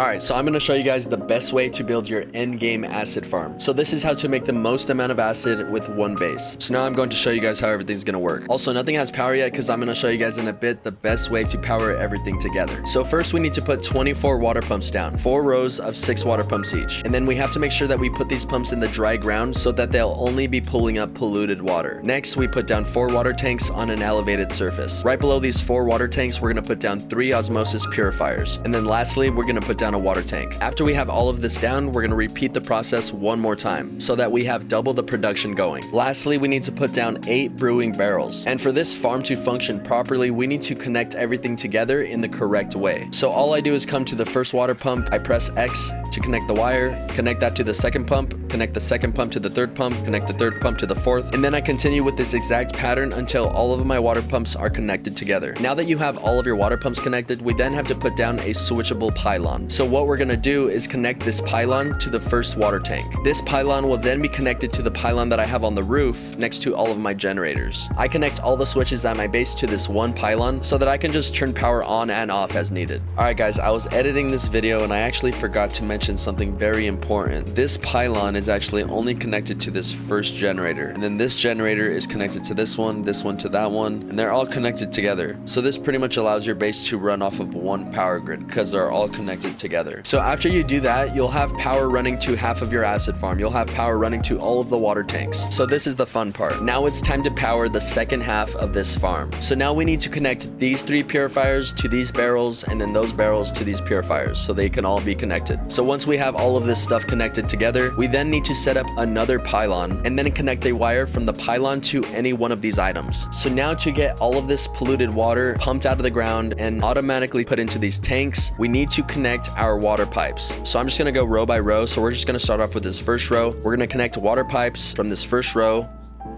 Alright, so I'm going to show you guys the best way to build your endgame acid farm. So this is how to make the most amount of acid with one base. So now I'm going to show you guys how everything's going to work. Also, nothing has power yet because I'm going to show you guys in a bit the best way to power everything together. So first we need to put 24 water pumps down, 4 rows of 6 water pumps each. And then we have to make sure that we put these pumps in the dry ground so that they'll only be pulling up polluted water. Next, we put down 4 water tanks on an elevated surface. Right below these 4 water tanks, we're going to put down 3 osmosis purifiers. And then lastly, we're going to put down a water tank. After we have all of this down, we're going to repeat the process one more time so that we have double the production going. Lastly, we need to put down 8 brewing barrels. And for this farm to function properly, we need to connect everything together in the correct way. So all I do is come to the first water pump, I press X to connect the wire, connect that to the second pump, connect the second pump to the third pump, connect the third pump to the fourth, and then I continue with this exact pattern until all of my water pumps are connected together. Now that you have all of your water pumps connected, we then have to put down a switchable pylon. So what we're going to do is connect this pylon to the first water tank. This pylon will then be connected to the pylon that I have on the roof next to all of my generators. I connect all the switches at my base to this one pylon so that I can just turn power on and off as needed. Alright guys, I was editing this video and I actually forgot to mention something very important. This pylon is actually only connected to this first generator, and then this generator is connected to this one to that one, and they're all connected together. So this pretty much allows your base to run off of one power grid because they're all connected together. So after you do that, you'll have power running to half of your acid farm. You'll have power running to all of the water tanks. So this is the fun part. Now it's time to power the second half of this farm. So now we need to connect these 3 purifiers to these barrels, and then those barrels to these purifiers so they can all be connected. So once we have all of this stuff connected together, we then need to set up another pylon and then connect a wire from the pylon to any one of these items. So now to get all of this polluted water pumped out of the ground and automatically put into these tanks, we need to connect our water pipes. So I'm just going to go row by row. So we're just going to start off with this first row. We're going to connect water pipes from this first row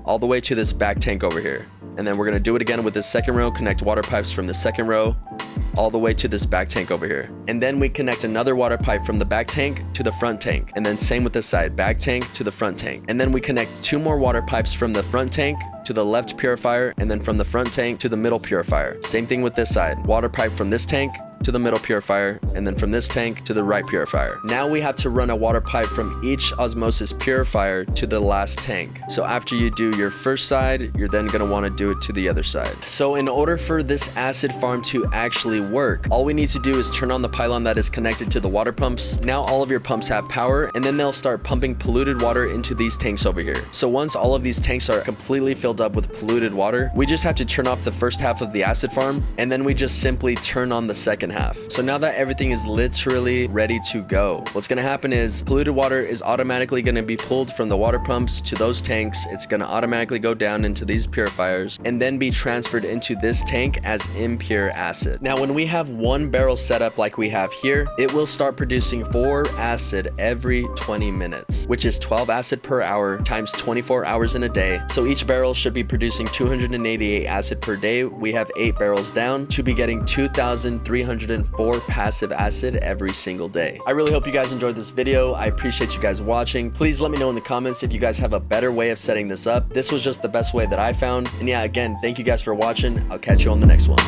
all the way to this back tank over here. And then we're going to do it again with this second row, connect water pipes from the second row all the way to this back tank over here. And then we connect another water pipe from the back tank to the front tank. And then same with this side, back tank to the front tank. And then we connect 2 more water pipes from the front tank to the left purifier, and then from the front tank to the middle purifier. Same thing with this side, water pipe from this tank to the middle purifier, and then from this tank to the right purifier. Now we have to run a water pipe from each osmosis purifier to the last tank. So after you do your first side, you're then gonna wanna do it to the other side. So in order for this acid farm to actually work, all we need to do is turn on the pylon that is connected to the water pumps. Now all of your pumps have power, and then they'll start pumping polluted water into these tanks over here. So once all of these tanks are completely filled up with polluted water, we just have to turn off the first half of the acid farm, and then we just simply turn on the second half. So now that everything is literally ready to go, what's going to happen is polluted water is automatically going to be pulled from the water pumps to those tanks. It's going to automatically go down into these purifiers and then be transferred into this tank as impure acid. Now when we have one barrel set up like we have here, it will start producing 4 acid every 20 minutes, which is 12 acid per hour times 24 hours in a day. So each barrel should be producing 288 acid per day. We have 8 barrels down to be getting 2,304 passive acid every single day. I really hope you guys enjoyed this video. I appreciate you guys watching. Please let me know in the comments if you guys have a better way of setting this up. This was just the best way that I found. And yeah, again, thank you guys for watching. I'll catch you on the next one.